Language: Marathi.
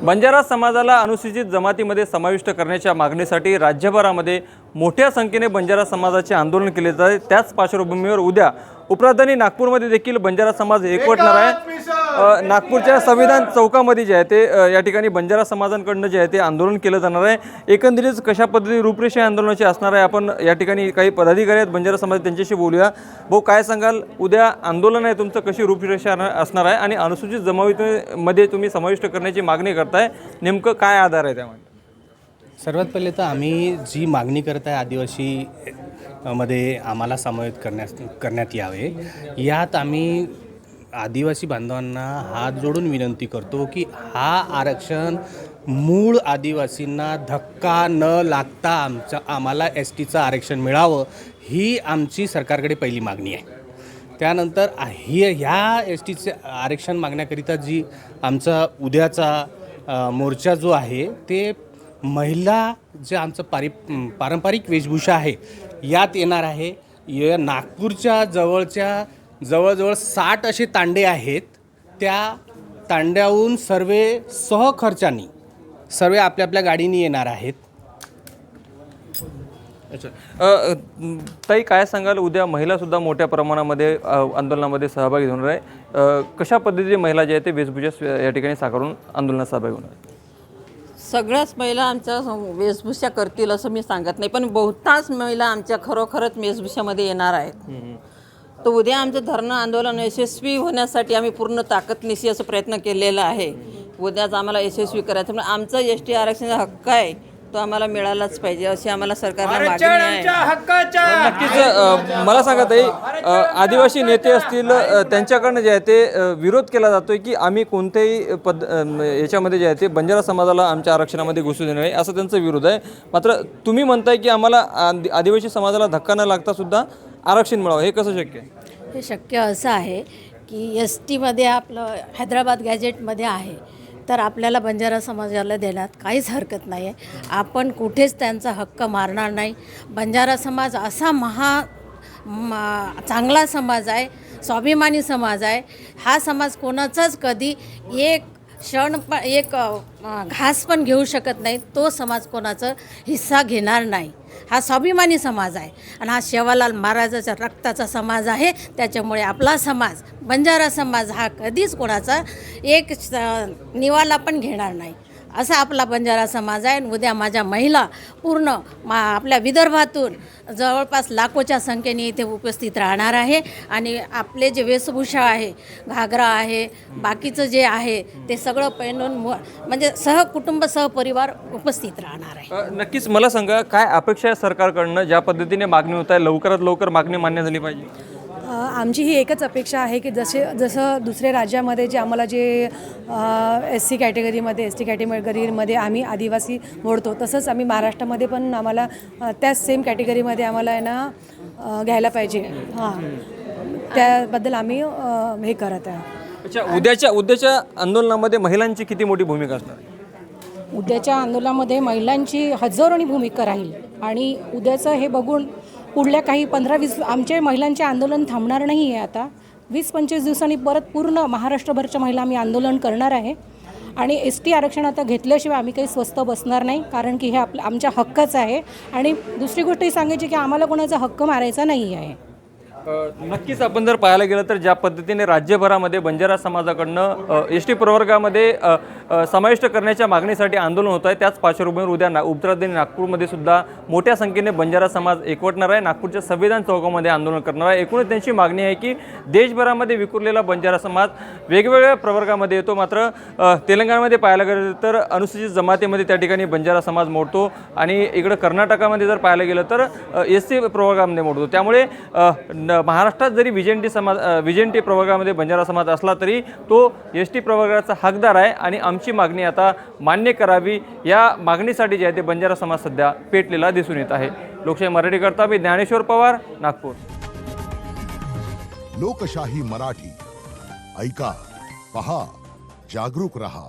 बंजारा समाजाला अनुसूचित जमातीमध्ये समाविष्ट करण्याच्या मागणीसाठी राज्यभरामध्ये मोठ्या संख्येने बंजारा समाजाचे आंदोलन केले जात आहे। त्याच पार्श्वभूमीवर उद्या उपराजधानी नागपूरमध्ये देखील बंजारा समाज एकवटणार आहे। नागपूरच्या संविधान चौकामध्ये जे आहे ते या ठिकाणी बंजारा समाजांकडून जे आहे ते आंदोलन केलं जाणार आहे। एकंदरीत कशा पद्धतीने रूपरेषा आंदोलनाची असणार आहे, आपण या ठिकाणी काही पदाधिकारी आहेत बंजारा समाज त्यांच्याशी बोलूया। भाऊ, काय सांगाल, उद्या आंदोलन आहे तुमचं, कशी रूपरेषा असणार आहे आणि अनुसूचित जमातीमध्ये तुम्ही समाविष्ट करण्याची मागणी करताय, नेमकं काय आधार आहे त्यामध्ये? सर्वात पहिले तर आम्ही जी मागणी करत आहे आदिवासी मध्ये आम्हाला समाविष्ट करण्यात यावे, यात आम्ही आदिवासी बांधवांना हात जोडून विनंती करतो की हा आरक्षण मूळ आदिवासींना धक्का न लागता आम्हाला STचं आरक्षण मिळावं, ही आमची सरकारकडे पहिली मागणी आहे। त्यानंतर ह्या STचे आरक्षण मागण्याकरिता जी आमचा उद्याचा मोर्चा जो आहे ते महिला जे आमचं पारंपरिक वेशभूषा आहे यात येणार आहे। नागपूरच्या जवळजवळ 60 असे तांडे आहेत, त्या तांड्याहून सहखर्चानी सर्व आपल्या गाडीने येणार आहेत। अच्छा, ताई, काय सांगाल, उद्या महिलासुद्धा मोठ्या प्रमाणामध्ये आंदोलनामध्ये सहभागी होणार आहे। कशा पद्धतीने महिला जे आहे ते वेशभूषा या ठिकाणी साकारून आंदोलनात सहभागी होणार आहे? सगळ्याच महिला आमच्या वेशभूषा करतील असं मी सांगत नाही, पण बहुतांश महिला आमच्या खरोखरच वेशभूषामध्ये येणार आहेत। तर उद्या आमचं धरणं आंदोलन यशस्वी होण्यासाठी आम्ही पूर्ण ताकदनिशी असं प्रयत्न केलेला आहे। उद्याच आम्हाला यशस्वी करायचं, म्हणजे आमचा ST आरक्षणाचा हक्क आहे तो आम्हाला मिळालाच पाहिजे अशी आम्हाला सरकारला मागणी आहे। नक्कीच मला सांगा ताई, आदिवासी नेते असतील त्यांच्याकडनं जे आहे ते विरोध केला जातोय की आम्ही कोणत्याही याच्यामध्ये जे आहे ते बंजारा समाजाला आमच्या आरक्षणामध्ये घुसू देणार नाही, असं त्यांचा विरोध आहे। मात्र तुम्ही म्हणताय की आम्हाला आदिवासी समाजाला धक्का न लागता सुद्धा आरक्षण मिळावं, हे कसं शक्य आहे? हे शक्य असं आहे की STमध्ये आपलं हैदराबाद गॅजेटमध्ये आहे, तर आपल्याला बंजारा समाजाला देण्यात काहीच हरकत नाही आहे। आपण कुठेच त्यांचा हक्क मारणार नाही। बंजारा समाज असा चांगला समाज आहे, स्वाभिमानी समाज आहे। हा समाज कोणाचाच कधी एक घास पण घेऊ शकत नाही, तो समाज कोणाचा हिस्सा घेणार नाही। हा स्वाभिमानी समाज आहे आणि हा सेवालाल महाराजाच्या रक्ताचा समाज आहे। त्याच्यामुळे आपला समाज बंजारा समाज हा कधीच कोणाचा एक निवाला पण घेणार नाही, असा आपला बंजारा समाज आहे। उद्या माझ्या महिला पूर्ण आपल्या विदर्भातून जवळपास लाखोच्या संख्येने इथे उपस्थित राहणार आहे आणि आपले जे वेशभूषा आहे, घागरा आहे, बाकीचं जे आहे ते सगळं पहिरून म्हणजे सहकुटुंब सहपरिवार उपस्थित राहणार आहे। नक्कीच मला सांगा, काय अपेक्षा आहे सरकारकडनं? ज्या पद्धतीने मागणी होत आहे, लवकरात लवकर मागणी मान्य झाली पाहिजे। आमची ही एकच अपेक्षा आहे की जसं दुसऱ्या राज्यामध्ये जे आम्हाला जे SC कॅटेगरीमध्ये ST कॅटेगरीमध्ये आम्ही आदिवासी मोडतो, तसंच आम्ही महाराष्ट्रामध्ये पण आम्हाला त्याच सेम कॅटेगरीमध्ये आम्हाला आहे ना घ्यायला पाहिजे। हां, त्याबद्दल आम्ही हे करत आहे। अच्छा, उद्याच्या आंदोलनामध्ये महिलांची किती मोठी भूमिका असणार आहे? उद्याच्या आंदोलनामध्ये महिलांची हजारोनी भूमिका राहील आणि उद्याचं हे बघून पुढल्या काही 15-20 आमच्या महिलांचे आंदोलन थांबणार नाही आहे। आता 20-25 दिवसांनी परत पूर्ण महाराष्ट्रभरच्या महिला आम्ही आंदोलन करणार आहे आणि ST आरक्षण आता घेतल्याशिवाय आम्ही काही स्वस्थ बसणार नाही, कारण की हे आमच्या हक्कच आहे। आणि दुसरी गोष्ट ही सांगायची की आम्हाला कोणाचा हक्क मारायचा नाही आहे। नक्कीच आपण जर पाहायला गेलं तर ज्या पद्धतीने राज्यभरामध्ये बंजारा समाजाकडनं ST प्रवर्गामध्ये समाविष्ट करण्याच्या मागणीसाठी आंदोलन होत आहे, त्याच पार्श्वभूमीवर उद्या उपराजधानी नागपूरमध्ये सुद्धा मोठ्या संख्येने बंजारा समाज एकवटणार आहे, नागपूरच्या संविधान चौकामध्ये आंदोलन करणार आहे। एकूणच त्यांची मागणी आहे की देशभरामध्ये विखुरलेला बंजारा समाज वेगवेगळ्या प्रवर्गामध्ये येतो, मात्र तेलंगणामध्ये पाहायला गेलं तर अनुसूचित जमातीमध्ये त्या ठिकाणी बंजारा समाज मोडतो आणि इकडं कर्नाटकामध्ये जर पाहायला गेलं तर SC प्रवर्गामध्ये मोडतो। त्यामुळे महाराष्ट्रात जरी विजेंटी प्रवर्गामध्ये बंजारा समाज असला तरी तो ST प्रवर्गाचा हकदार आहे आणि आमची मागणी आता मान्य करावी, या मागणीसाठी जे आहे ते बंजारा समाज सध्या पेटलेला दिसून येत आहे। लोकशाही मराठीकरता मी ज्ञानेश्वर पवार, नागपूर। लोकशाही मराठी ऐका, पहा, जागरूक रहा।